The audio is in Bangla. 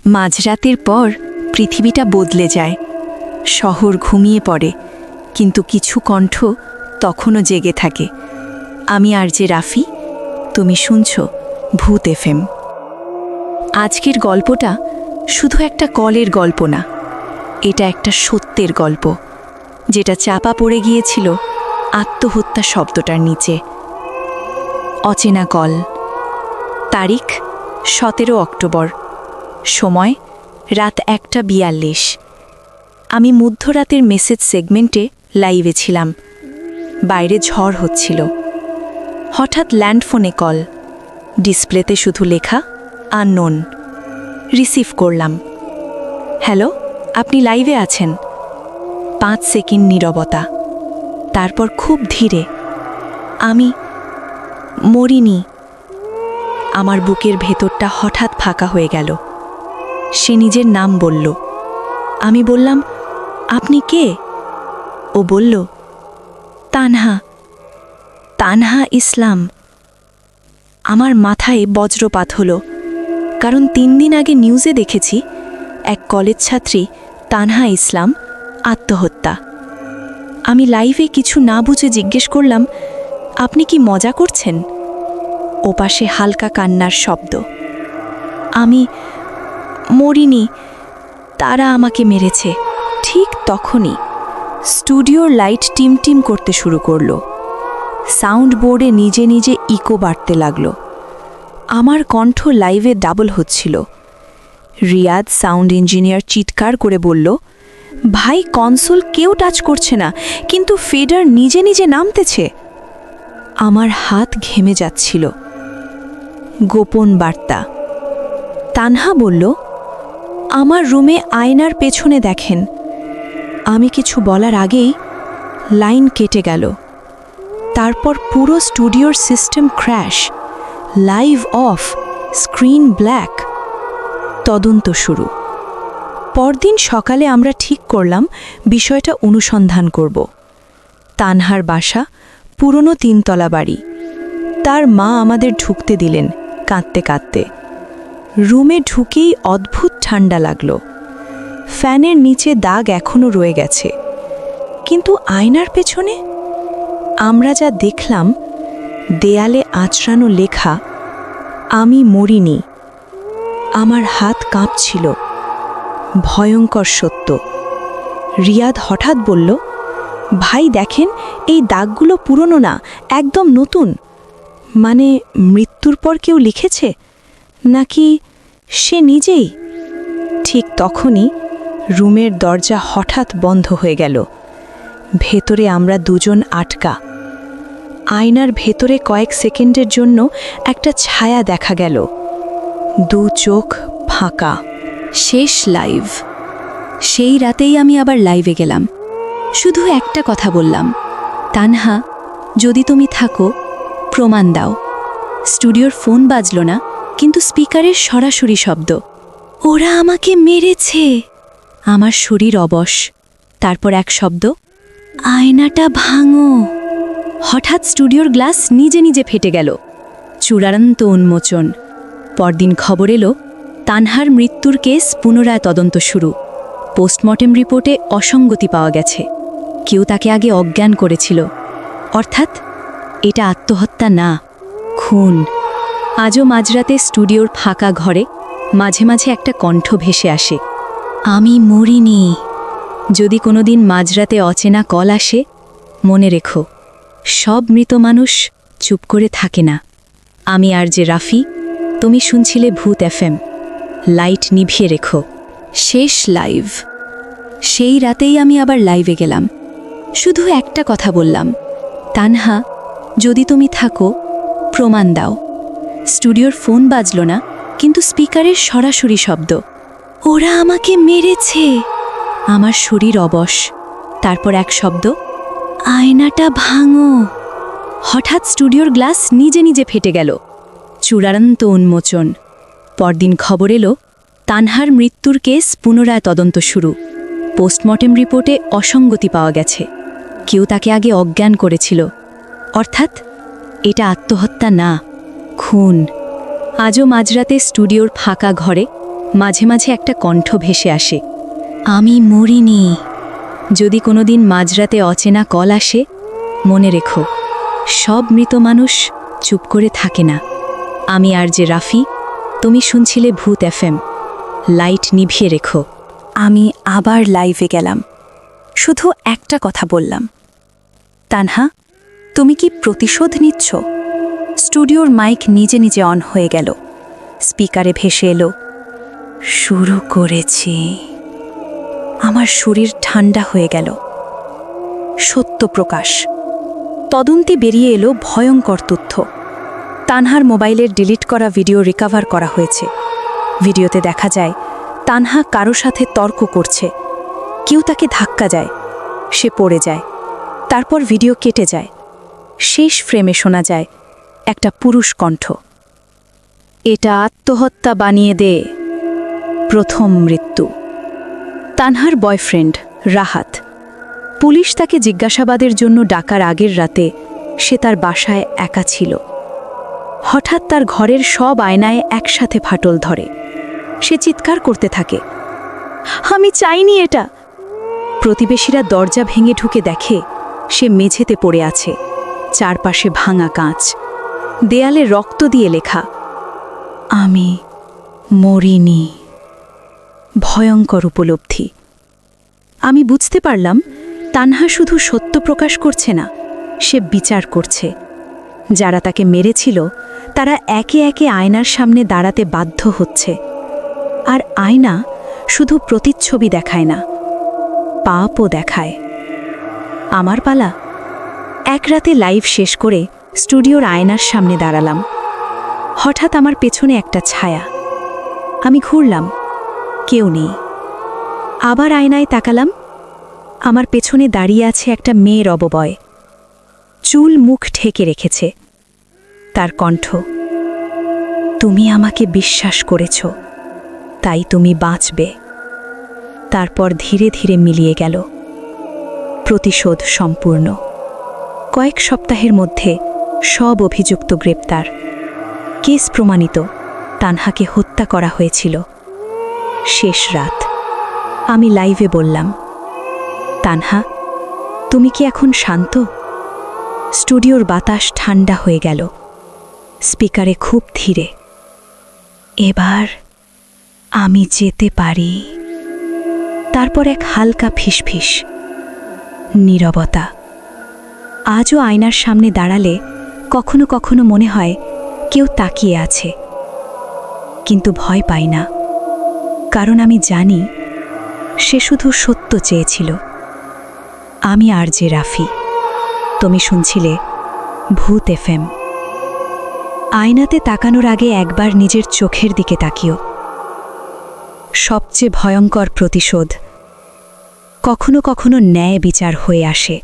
মাঝরাতের পর পৃথিবীটা বদলে যায়, শহর ঘুমিয়ে পড়ে, কিন্তু কিছু কণ্ঠ তখনও জেগে থাকে। আমি আরজে রাফি, তুমি শুনছ ভূত এফএম। আজকের গল্পটা শুধু একটা কলের গল্প না, এটা একটা সত্যের গল্প, যেটা চাপা পড়ে গিয়েছিল আত্মহত্যা শব্দটার নিচে। অচেনা কল। তারিখ 17 অক্টোবর। সময় রাত 1:42। আমি মধ্যরাতের মেসেজ সেগমেন্টে লাইভে ছিলাম। বাইরে ঝড় হচ্ছিল। হঠাৎ ল্যান্ডফোনে কল। ডিসপ্লেতে শুধু লেখা আননোন। রিসিভ করলাম। হ্যালো, আপনি লাইভে আছেন। 5 সেকেন্ড নীরবতা। তারপর খুব ধীরে, আমি মরিনি। আমার বুকের ভেতরটা হঠাৎ ফাঁকা হয়ে গেল। সে নিজের নাম বলল। আমি বললাম, আপনি কে? ও বলল, তানহা, তানহা ইসলাম। আমার মাথায় বজ্রপাত হলো, কারণ 3 দিন আগে নিউজে দেখেছি এক কলেজ ছাত্রী তানহা ইসলাম আত্মহত্যা। আমি লাইভে কিছু না বুঝে জিজ্ঞেস করলাম, আপনি কি মজা করছেন? ওপাশে হালকা কান্নার শব্দ। আমি মরিনি, তারা আমাকে মেরেছে। ঠিক তখনই স্টুডিওর লাইট টিমটিম করতে শুরু করলো। সাউন্ড বোর্ডে নিজে নিজে ইকো বাড়তে লাগলো। আমার কণ্ঠ লাইভে ডাবল হচ্ছিল। রিয়াদ সাউন্ড ইঞ্জিনিয়ার চিৎকার করে বলল, ভাই, কনসোল কেউ টাচ করছে না, কিন্তু ফেডার নিজে নিজে নামতেছে। আমার হাত ঘেমে যাচ্ছিল। গোপন বার্তা। তানহা বলল, আমার রুমে আয়নার পেছনে দেখেন। আমি কিছু বলার আগেই লাইন কেটে গেল। তারপর পুরো স্টুডিওর system crash, live of, screen black. তদন্ত শুরু। পরদিন সকালে আমরা ঠিক করলাম বিষয়টা অনুসন্ধান করব। তানহার বাসা পুরনো 3 তলা বাড়ি। তার মা আমাদের ঢুকতে দিলেন কাঁদতে কাঁদতে। রুমে ঢুকেই অদ্ভুত ঠান্ডা লাগল। ফ্যানের নিচে দাগ এখনও রয়ে গেছে, কিন্তু আয়নার পেছনে আমরা যা দেখলাম, দেয়ালে আঁচড়ানো লেখা, আমি মরিনি। আমার হাত কাঁপছিল। ভয়ঙ্কর সত্য। রিয়াদ হঠাৎ বলল, ভাই দেখেন, এই দাগগুলো পুরনো না, একদম নতুন। মানে মৃত্যুর পর কেউ লিখেছে, নাকি সে নিজেই? ঠিক তখনই রুমের দরজা হঠাৎ বন্ধ হয়ে গেল। ভেতরে আমরা দুজন আটকা। আয়নার ভেতরে কয়েক সেকেন্ডের জন্য একটা ছায়া দেখা গেল। 2 চোখ ফাঁকা। শেষ লাইভ। সেই রাতেই আমি আবার লাইভে গেলাম। শুধু একটা কথা বললাম, তানহা, যদি তুমি থাকো, প্রমাণ দাও। স্টুডিওর ফোন বাজল না, কিন্তু স্পিকারের সরাসরি শব্দ, ওরা আমাকে মেরেছে। আমার শরীর অবশ। তারপর এক শব্দ, আয়নাটা ভাঙো। হঠাৎ স্টুডিওর গ্লাস নিজে নিজে ফেটে গেল। চূড়ান্ত উন্মোচন। পরদিন খবর এলো, তানহার মৃত্যুর কেস পুনরায় তদন্ত শুরু। পোস্টমর্টেম রিপোর্টে অসঙ্গতি পাওয়া গেছে। কেউ তাকে আগে অজ্ঞান করেছিল। অর্থাৎ এটা আত্মহত্যা না, খুন। আজও মাঝরাতে স্টুডিওর ফাঁকা ঘরে মাঝে মাঝে একটা কণ্ঠ ভেসে আসে, আমি মরিনি। যদি কোনোদিন মাঝরাতে অচেনা কল আসে, মনে রেখো, সব মৃত মানুষ চুপ করে থাকে না। আমি আরজে রাফি, তুমি শুনছিলে ভূত এফএম। লাইট নিভিয়ে রেখো। শেষ লাইভ। সেই রাতেই আমি আবার লাইভে গেলাম। শুধু একটা কথা বললাম, তানহা, যদি তুমি থাকো, প্রমাণ দাও। স্টুডিওর ফোন বাজল না, কিন্তু স্পিকারের সরাসরি শব্দ, ওরা আমাকে মেরেছে। আমার শরীর অবশ। তারপর এক শব্দ, আয়নাটা ভাঙো। হঠাৎ স্টুডিওর গ্লাস নিজে নিজে ফেটে গেল। চূড়ান্ত উন্মোচন। পরদিন খবর এলো, তানহার মৃত্যুর কেস পুনরায় তদন্ত শুরু। পোস্টমর্টেম রিপোর্টে অসঙ্গতি পাওয়া গেছে। কেউ তাকে আগে অজ্ঞান করেছিল। অর্থাৎ এটা আত্মহত্যা না, খুন। আজও মাঝরাতে স্টুডিওর ফাঁকা ঘরে মাঝে মাঝে একটা কণ্ঠ ভেসে আসে, আমি মরিনি। যদি কোনোদিন মাঝরাতে অচেনা কল আসে, মনে রেখো, সব মৃত মানুষ চুপ করে থাকে না। আমি আর যে রাফি, তুমি শুনছিলে ভূত FM। লাইট নিভিয়ে রেখো। আমি আবার লাইভে গেলাম, শুধু একটা কথা বললাম, তানহা, তুমি কি প্রতিশোধ নিচ্ছ? স্টুডিওর মাইক নিজে নিজে অন হয়ে গেল, স্পিকারে ভেসে এলো, শুরু করেছি। আমার শরীর ঠান্ডা হয়ে গেল। সত্য প্রকাশ। তদন্তে বেরিয়ে এলো ভয়ঙ্কর তথ্য। তানহার মোবাইলের ডিলিট করা ভিডিও রিকভার করা হয়েছে। ভিডিওতে দেখা যায় তানহা কারো সাথে তর্ক করছে, কেউ তাকে ধাক্কা দেয়, সে পড়ে যায়, তারপর ভিডিও কেটে যায়। শেষ ফ্রেমে শোনা যায় একটা পুরুষ কণ্ঠ, এটা আত্মহত্যা বানিয়ে দে। প্রথম মৃত্যু। তানহার বয়ফ্রেন্ড রাহাত। পুলিশ তাকে জিজ্ঞাসাবাদের জন্য ডাকার আগের রাতে সে তার বাসায় একা ছিল। হঠাৎ তার ঘরের সব আয়নায় একসাথে ফাটল ধরে। সে চিৎকার করতে থাকে, আমি চাইনি এটা। প্রতিবেশীরা দরজা ভেঙে ঢুকে দেখে সে মেঝেতে পড়ে আছে, চারপাশে ভাঙা কাঁচ, দেয়ালে রক্ত দিয়ে লেখা, আমি মরিনি। ভয়ঙ্কর উপলব্ধি। আমি বুঝতে পারলাম তানহা শুধু সত্য প্রকাশ করছে না, সে বিচার করছে। যারা তাকে মেরেছিল তারা একে একে আয়নার সামনে দাঁড়াতে বাধ্য হচ্ছে। আর আয়না শুধু প্রতিচ্ছবি দেখায় না, পাপও দেখায়। আমার পালা। এক রাতে লাইভ শেষ করে স্টুডিওর আয়নার সামনে দাঁড়ালাম। হঠাৎ আমার পেছনে একটা ছায়া। আমি ঘুরলাম, কেউ নেই। আবার আয়নায় তাকালাম, আমার পেছনে দাঁড়িয়ে আছে একটা মেয়ের অববয়, চুল মুখ ঢেকে রেখেছে। তার কণ্ঠ, তুমি আমাকে বিশ্বাস করেছ, তাই তুমি বাঁচবে। তারপর ধীরে ধীরে মিলিয়ে গেল। প্রতিশোধ সম্পূর্ণ। কয়েক সপ্তাহের মধ্যে সব অভিযুক্ত গ্রেপ্তার। কেস প্রমাণিত, তানহাকে হত্যা করা হয়েছিল। শেষ রাত। আমি লাইভে বললাম, তানহা, তুমি কি এখন শান্ত? স্টুডিওর বাতাস ঠান্ডা হয়ে গেল। স্পিকারে খুব ধীরে, এবার আমি যেতে পারি। তারপর এক হালকা ফিসফিস। নীরবতা। আজও আয়নার সামনে দাঁড়ালে কখনো কখনো মনে হয় কেউ তাকিয়ে আছে, কিন্তু ভয় পাই না, কারণ আমি জানি সে শুধু সত্য চেয়েছিল। আমি আর যে রাফি, তুমি শুনছিলে ভূত FM। আয়নাতে তাকানোর আগে একবার নিজের চোখের দিকে তাকিও। সবচেয়ে ভয়ঙ্কর প্রতিশোধ কখনো কখনো ন্যায় বিচার হয়ে আসে।